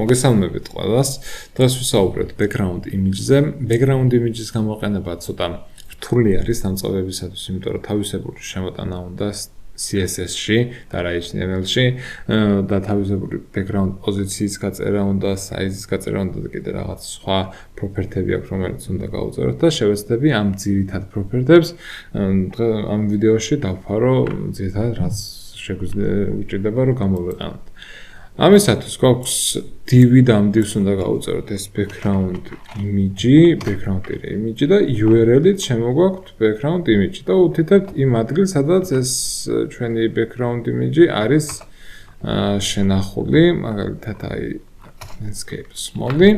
მოგესალმებით ყველას. დღეს ვისაუბრებთ background image-ზე. Background image-ის გამოყენება ცოტა რთული არის დამწყებებისათვის, იმიტომ რომ თავისებური შემოტანა უნდა CSS-ში და რა HTML-ში და თავისებური background პოზიციის გაწერა უნდა, size-ის გაწერა უნდა და კიდე რაღაც სხვა property-ები აქვს, რომელიც უნდა გავუწეროთ და შევეცდები ამ ძირითად property-ებს ამ ვიდეოში დავფარო ძირითადად რაც შეგვიძლია რომ გამოვიყენოთ. ამისათვის გვაქვს div და ამ div-ს უნდა გავუწეროთ ეს background image და URL-ით შემოგვაქვთ background image და უთითებთ იმ ადგილს, სადაც ეს ჩვენი background image არის შენახული, მაგალითად აი landscape small-ი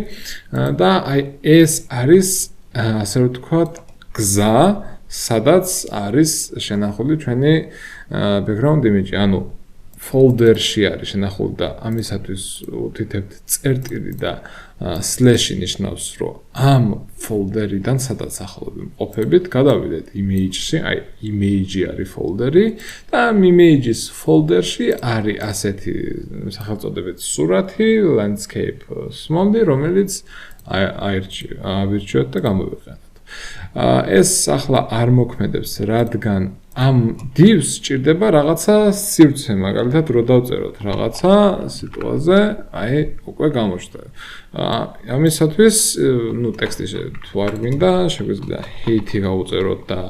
და აი ეს არის ასე ვთქვათ გზა, სადაც არის შენახული ჩვენი background image, ანუ folder-ში არის შენახული და ამისათვის უთითებთ წერტილი და slash-ი ნიშნავს, რომ ამ folder-იდან სადაც ახალები მყოფებით, გადავიდეთ image-ში, აი image-ი არის folder-ი და ამ image-ის folder-ში არის ასეთი სახელწოდებით სურათი, landscape small-ი, რომელიც ავირჩიოთ და გამოვიყენოთ. ეს ახლა არ მოქმედებს, რადგან ამ div-ს სჭირდება რაღაცა სივრცე, მაგალითად, რო დავწეროთ რაღაცა სიტყვაზე, აი, უკვე გამოჩნდა. ამისათვის, ტექსტი თუ არ გვინდა, შეგვიძლია height-ი გავუწეროთ და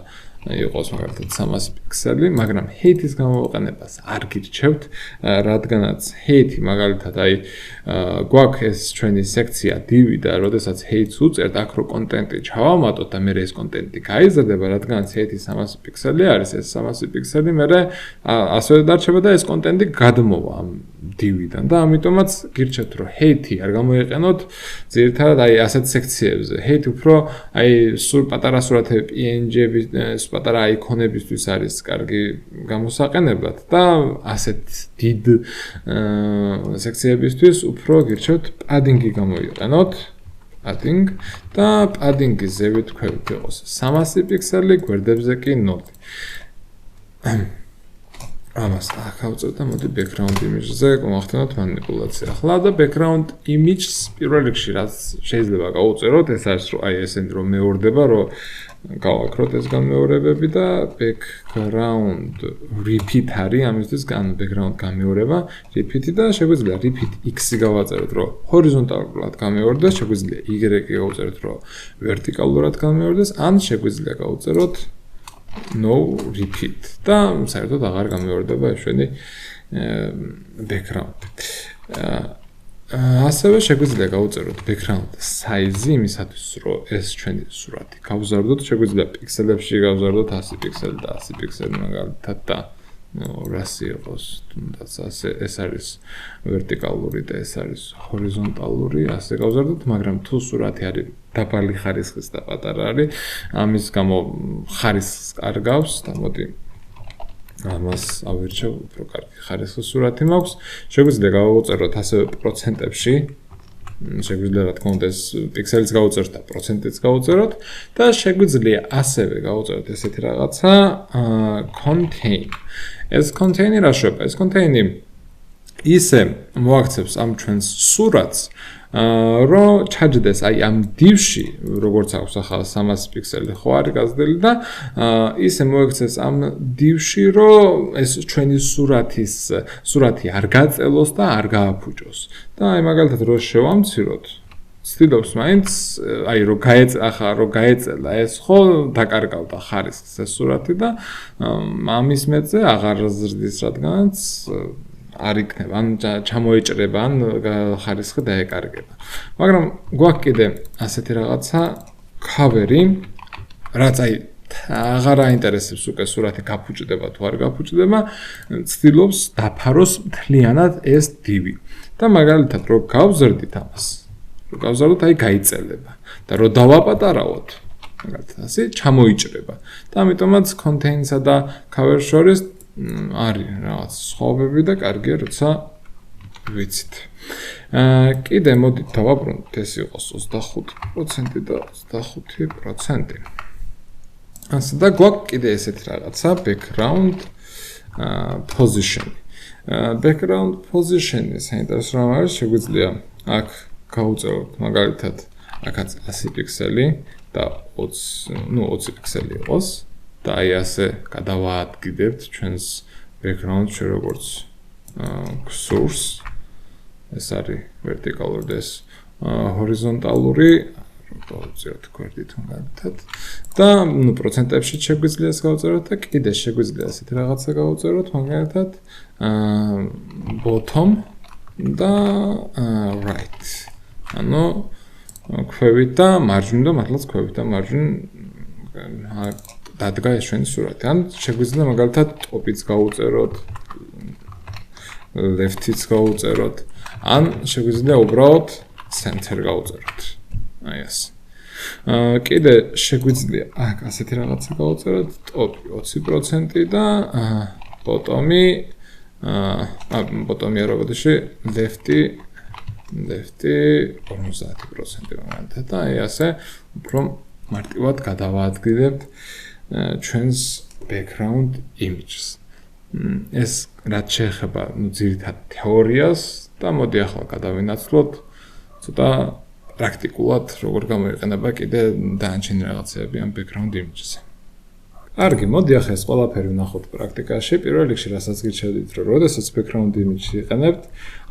იყოს მაგალითად 300 პიქსელი, მაგრამ height-ის გამოვიყენებას არ გირჩევთ, რადგანაც height-ი მაგალითად აი გვაქვს ეს ჩვენი სექცია div-ი და როდესაც height-ს უწერთ, აქ რო კონტენტი ჩავამატოთ და მე ეს კონტენტი გაიზრდება, რადგანაც height-ი 300 პიქსელი არის, ეს 300 პიქსელი მე ასევე დარჩება და ეს კონტენტი გადმოვა ამ div-დან და ამიტომაც გირჩევთ, რომ height-ი არ გამოიყენოთ ძირითადად აი ასეთ სექციებზე. height უფრო აი პატარა სურათები PNG-ები პატარა აიკონებისთვის არის კარგი გამოსაყენებლად და ასეთ დიდ სექციებისთვის უფრო გირჩევთ padding-ი გამოიყენოთ, padding და padding-ის ზევით ქვევით იყოს 300 პიქსელი, გვერდებზე კი 0. ამას ახავწევთ და მოდი background image-ზე გავახდენოთ манипуляცია. ახლა და background image-ს პირველ რიგში რაც შეიძლება გავუწეროთ, ეს არის რომ აი ესენი რომ მეორდება, რომ გავაკროთ ეს განმეორებები და background repeat არის ამისთვის background გამეორება repeat-ი და შეგვიძლია repeat x-ი გავაწეროთ, რომ ჰორიზონტალურად გამეორდეს, შეგვიძლია y-ი გავუწეროთ, რომ ვერტიკალურად გამეორდეს, ან შეგვიძლია გავუწეროთ no repeat და საერთოდ აღარ გამეორდება ეს ჩვენი background. ასევე შეგვიძლია გავუწეროთ background size-ი იმისათვის, რომ ეს ჩვენი სურათი გავზარდოთ, შეგვიძლია პიქსელებში გავზარდოთ 100 პიქსელი და 100 პიქსელი მაგალითად და 200 იყოს, თუნდაც ეს არის ვერტიკალური და ეს არის ჰორიზონტალური, ასე გავზარდოთ, მაგრამ თუ სურათი არის დაბალი ხარისხის და პატარა არის, ამის გამო ხარისხს კარგავს და მოდი ამას ავირჩევ, უფრო კარგი ხარისხის სურათი მაქვს. შეგვიძლია გავუწეროთ ასევე პროცენტებში, შეგვიძლია რა თქმა უნდა ეს პიქსელიც გავუწეროთ და პროცენტიც გავუწეროთ და შეგვიძლია ასევე გავუწეროთ ესეთი რაღაცა contain. ეს contain-ი რა შვება? ეს contain-ი ისე მოაქცევს ამ ჩვენს სურათს, რომ ჩაჯდეს აი ამ div-ში, როგორც აქვს ახლა 300 პიქსელი ხო არის გაზრდილი და ისე მოექცეს ამ div-ში, რომ ეს ჩვენი სურათი არ გაწელოს და არ გააფუჭოს. და აი მაგალითად რო შევამციროთ, ცდილობს მაინც აი რომ გაეწელა ეს ხო დაკარგავდა ხარისხს ეს სურათი და ამის მეტზე აღარ ზრდის, რადგანაც არ იქნება, ან ჩამოეჭრება, ან ხარისხი დაეკარგება. მაგრამ გვაქვს კიდე ასეთი რაღაცა cover-ი, რაც აი აღარ აინტერესებს უკვე სურათი გაფუჭდება თუ არ გაფუჭდება, ცდილობს დაფაროს მთლიანად ეს div-ი. და მაგალითად რო გავზრდით ამას, აი გაიწელება და რო დავაპატარავოთ, მაგალითად ასე ჩამოიჭრება. და ამიტომაც contain-სა და cover-ს შორის არის რაღაც სხვაობები და კარგია, როცა ვიცით. კიდე მოდით დავაბრუნოთ, ეს იყოს 25% და 25%. ასე და გვაქვს კიდე ესეთი რაღაცა background position. Background position-ი საინტერესო რამ არის, შეგვიძლია აქ გავუწეროთ მაგალითად აქაც 100 პიქსელი და 20 პიქსელი იყოს და აი ასე გადავაადგიდებთ ჩვენს background-ს როგორც source ეს არის vertical-ური და ეს horizontally გავუწეროთ გვერდით მაგალითად და პროცენტებში შეგვიძლია ეს გავუწეროთ და კიდე შეგვიძლია ასეთი რაღაცა გავუწეროთ მაგალითად bottom და right ანუ ქვევით და მარჯვნივ და მართლაც ქვევით და მარჯვნივ დადგა ეს ჩვენი სურათი. ან შეგვიძლია მაგალითად ტოპიც გავუწეროთ, left-იც გავუწეროთ, ან შეგვიძლია უბრალოდ center გავუწეროთ. აი ასე. კიდე შეგვიძლია აქ ასეთი რაღაცა გავუწეროთ, ტოპი 20% და bottom-ი bottom-ი არა ბოდიში left-ი 50% მაგალითად და აი ასე უფრო მარტივად გადავაადგილებთ ჩვენს background images. ეს რაც შეეხება ძირითად თეორიას და მოდი ახლა გადავინაცვლოთ ცოტა პრაქტიკულად როგორ გამოიყენება კიდე დანარჩენი რაღაცეები ამ background images-ზე. კარგი, მოდი ახლა ეს ყველაფერი ვნახოთ პრაქტიკაში. პირველ რიგში რასაც გირჩევდით, რომ როდესაც background image-ი იყენებთ,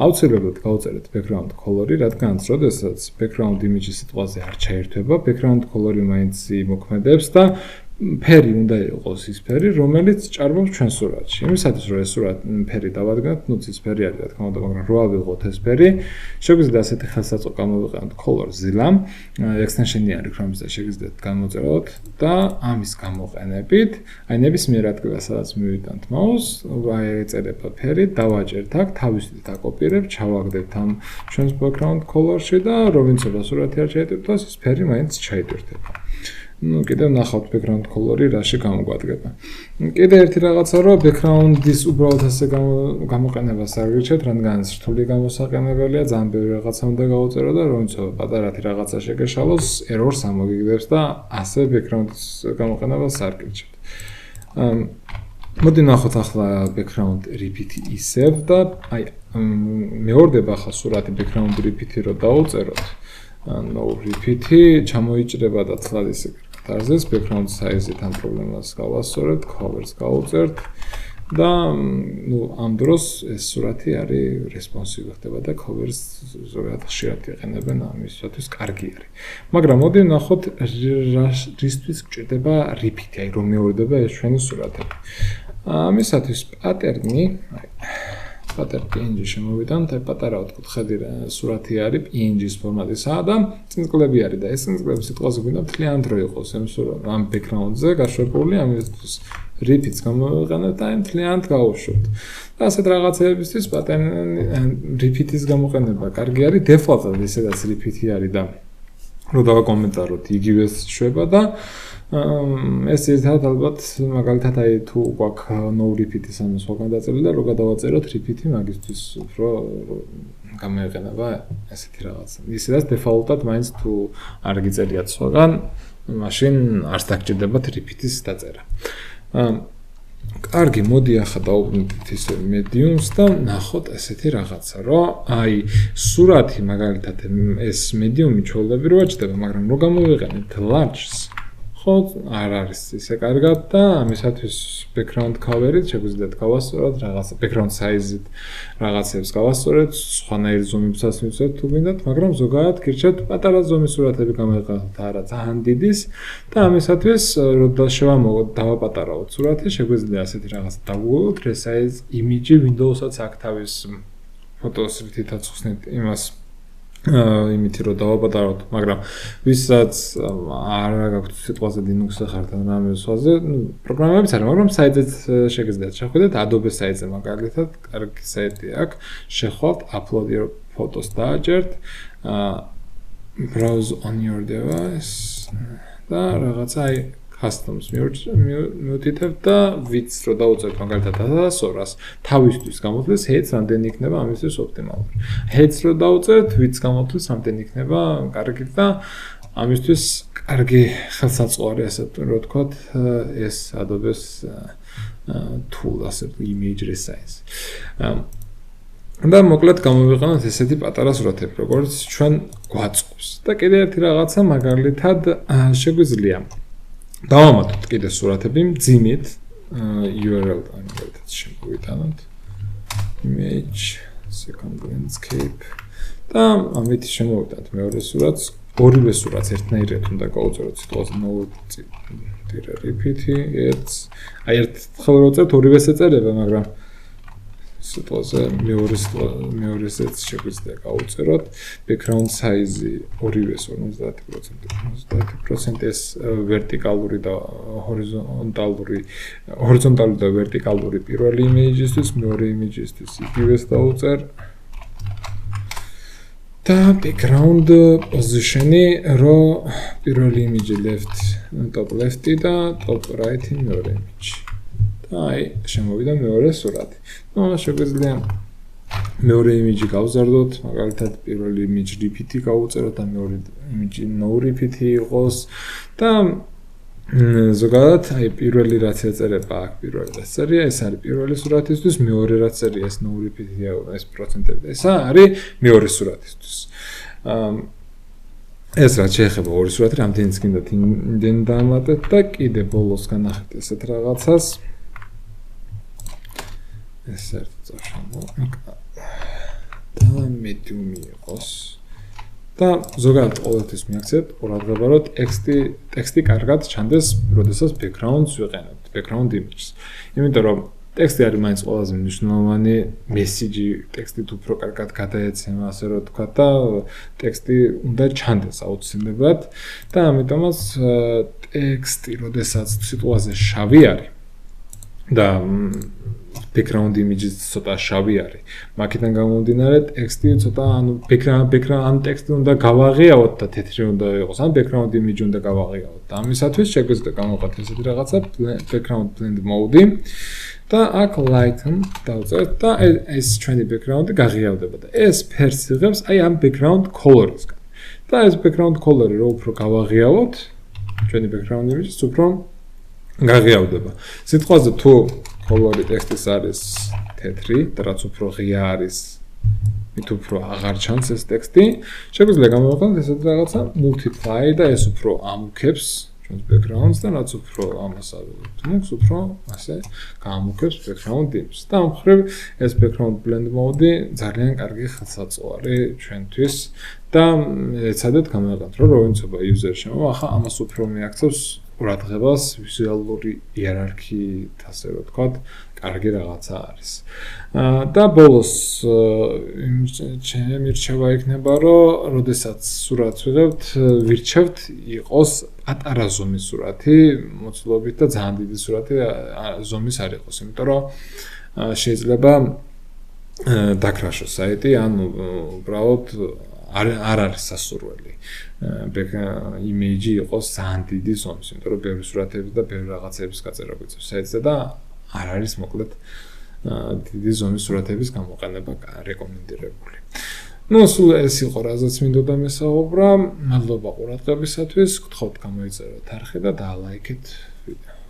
აუცილებლად გავუწერეთ background color-ი, რადგანაც როდესაც background image-ი სიტყვაზე არ ჩაერთვება, background color-ი მაინც იმოქმედებს და ფერი უნდა იყოს ის ფერი, რომელიც ჭარბობს ჩვენ სურათში. იმისათვის რომ ეს ფერი დავადგინოთ, ცისფერი არის რა თქმა უნდა, მაგრამ რო ავიღოთ ეს ფერი, შეგვიძლია ასეთი ხელსაწყო გამოვიყენოთ color zilla, extension-ი არის, რომელსაც შეგიძლიათ გამოწეროთ და ამის გამოყენებით, აი ნებისმიერ ადგილას სადაც მივიტანთ mouse, აი ეწერება ფერი, დავაჭერთ აქ, თავისით აკოპირებ, ჩავაგდებთ ამ ჩვენს background color-ში და რომ ვინცობა სურათი არ ჩაიტვირთოს, ეს ფერი მაინც ჩაიტვირთება. კიდევ ნახავთ background color-ი რაში გამოგვადგება. კიდე ერთი რაღაცა რომ background-ის უბრალოდ ასე გამოყენებას არ გირჩევთ, რადგანაც რთული გამოსაყენებელია, ძალიან ბევრი რაღაცა უნდა გავუწერო და რომ იცოდი პატარათი რაღაცა შეგეშალოს, errors ამოგიგდებს და ასე background-ის გამოყენებას არ გირჩევთ. მოდი ნახოთ ახლა background repeat-ი ისევ და აი მეორდება ახლა სურათი background repeat-ი რო დავუწეროთ. No repeat-ი ჩამოიჭრება და ცლად ისე გაზეს background size-ით ამ პრობლემას გავასწორებთ, cover-ს გავუწერთ და ამ დროს ეს სურათი არის responsive ხდება და cover-ს ზოგადად ხშირად იყენებენ ამისათვის კარგი არის. მაგრამ მოდი ვნახოთ რისთვის გჭირდება repeat-ი, აი რომ მეორდება ეს ჩვენი სურათები. ამისათვის pattern-ი, pattern PNG შემოვიდანთ, აი პატარა ოთხკუთხედი სურათი არის PNG-ის ფორმატისაა და წინწკლები არის და ეს წინწკლები სიტყვაზე გვინდა მთლიანად რო იყოს ამ background-ზე გაშვებული, ამისთვის repeat-ს გამოვიყენებთ და მთლიანად გავუშვებთ. და ასეთ რაღაცეებისთვის pattern repeat-ის გამოყენება კარგი არის, default-ად ისედაც repeat-ი არის და რო დავაკომენტაროთ, იგივე შვება და ეს ერთად ალბათ მაგალითად აი თუ გვაქვს no repeat-ის ამას ვაგან დაწერილი და რო გადავაწეროთ repeat-ი მაგისთვის უფრო გამოიყენება ესეთი რაღაცა. ისედაც default-ად მაინც თუ არ გიწერიათ სხვაგან, მაშინ არც დაგჭირდებათ repeat-ის დაწერა. კარგი, მოდი ახლა დავუბრუნდით ის medium-ს და ნახოთ ესეთი რაღაცა, რომ აი სურათი მაგალითად ეს medium-ი ჩვეულები რო აჩდება, მაგრამ რო გამოვიყენებთ large-ს ხო არ არის ისე კარგად და ამისათვის background cover-ით შეგვიძლიათ გავასწოროთ რაღაცა background size-ით რაღაცებს გავასწოროთ, სხვანაირ ზომებსაც მივცეთ თუ გინდათ, მაგრამ ზოგადად გირჩევთ პატარა ზომის სურათები გამოვიყენოთ არა ძალიან დიდის და ამისათვის რომ დავაპატარავოთ სურათი, შეგვიძლია ასეთი რაღაცა დავუგლოთ, resize image Windows-აც აქ თავის ფოტოს რითაც ხსნით იმას იმითი რომ დავაპატარავთ, მაგრამ ვისაც არ გაქვთ სიტყვაზე Linux-ზე ხართ ან რამე სხვაზე, პროგრამებიც არის, მაგრამ საიტზეც შეგიძლიათ შეხვიდეთ, Adobe საიტზე მაგალითად, კარგი საიტი აქვს, შეხვალთ, upload your photos დააჭერთ, browse on your device და რაღაცა აი customs მიუთითებთ და width რო დავუწერთ მაგალითად 1200-ს თავისთვის გამოთვლის height რამდენი იქნება ამისთვის ოპტიმალური. height რო დავუწერთ width გამოთვლის რამდენი იქნება კარგი და ამისთვის კარგი ხელსაწყო არის ასე რო ვთქვათ ეს Adobe-ს tool ასე image resize. და მოკლედ გამოვიყენოთ ესეთი პატარა სურათები, როგორც ჩვენ გვაწყობს. და კიდე ერთი რაღაცა, მაგალითად, შეგვიძლია დავამატოთ კიდე სურათები მძიმით URL-დან მაგალითად შემოვიტანოთ image second landscape და ამით შემოვიტანოთ მეორე სურათს, ორივე სურათს ერთნაირად უნდა გავუწეროთ სიტყვაზე no-repeat აი ერთხელ ვუწერთ ორივეს ეწერება, მაგრამ სიტყვაზე მეორესაც შეგვიძლია გავუწეროთ. background size ორივეს 50% ეს ვერტიკალური და ჰორიზონტალური და ვერტიკალური პირველი იმეიჯისთვის, მეორე იმეიჯისთვის იგივეს დავუწერ. და background position-ი რო პირველი იმეიჯი top left-ი და top right-ი მეორე იმეიჯი. აი, შემოვიდა მეორე სურათი. შეგვიძლია მეორე იმეიჯი გავზარდოთ, მაგალითად პირველი იმეიჯი repeat-ი გავუწეროთ და მეორე იმეიჯი no repeat-ი იყოს და ზოგადად აი პირველი რაც ეწერება აქ პირველი რაც წერია, ეს არის პირველი სურათისთვის, მეორე რაც წერია ეს no repeat-ია, ეს პროცენტები და ეს არის მეორე სურათისთვის. ეს რაც შეეხება ორი სურათი, რამდენიც გინდათ იმდენი დაამატეთ და კიდე ბოლოს განახეთ ესეთ რაღაცას. ეს ერთად შემოვიდა და medium იყოს და ზოგადად ყოველთვის მიაქცევთ ყურადღება რომ ტექსტი კარგად ჩანდეს, როდესაც background-ს ვიყენებთ, background images. იმიტომ რომ ტექსტი არის მაინც ყველაზე მნიშვნელოვანი მესიჯი, ტექსტით უფრო კარგად გადაეცემა, ასე რომ თქვა და ტექსტი უნდა ჩანდეს აუცილებლად და ამიტომაც ტექსტი, როდესაც სიტყვაზე შავი არის და background image-იც ცოტა შავი არის. მაქედან გამომდინარე ტექსტი ცოტა ანუ background ტექსტი უნდა გავაღიავოთ და თეთრი უნდა იყოს, ან background image უნდა გავაღიავოთ. და ამისათვის შეგვიძლია გამოვყოთ ესეთი რაღაცა background blend mode-ი და აქ lighten დავწერთ და ეს ჩვენი background-ი გაღიავდება და ეს ფერს იღებს აი ამ background color-ისგან. და ეს background color-ი რო უფრო გავაღიავოთ, ჩვენი background image-ს უფრო გაღიავდება. სიტყვაზე თუ color-ი ტექსტის არის თეთრი და რაც უფრო ღია არის, მით უფრო აღარ ჩანს ეს ტექსტი. შეგვიძლია გამოვიყენოთ ესეთი რაღაცა multiply და ეს უფრო ამუქებს ჩვენს background-ს და რაც უფრო ამას აძლევს, უფრო ასე გამუქებს background image-ს. და ამ მხრივ ეს background blend mode-ი ძალიან კარგი ხელსაწყოარი ჩვენთვის და ეცადეთ გამოვიყენოთ, რომ როინცობა user შემოვა, ახლა ამას უფრო მიაქცევს ყურადღებას ვიზუალური იერარქიით, ასე რომ ვთქვათ, კარგი რაღაცა არის. და ბოლოს ჩემი რჩევა იქნება, რომ როდესაც სურათს ვიღებთ, ვირჩევთ იყოს პატარა ზომის სურათი, მოცულობით და ძალიან დიდი სურათი ზომის არ იყოს, იმიტომ რომ შეიძლება დაქრაშოს საიტი, ან უბრალოდ არ არის სასურველი. image-ი იყოს ძალიან დიდი ზომის, იმიტომ რომ ბევრი სურათები და ბევრი რაღაცების გაწერა გვიწევს საიტზე და არ არის მოკლედ დიდი ზომის სურათების გამოყენება რეკომენდირებული. სულ ეს იყო რაზეც მინდოდა მესაუბრა. მადლობა ყურადღებისათვის. გთხოვთ გამოიწეროთ არხი და დაალაიქეთ ვიდეო.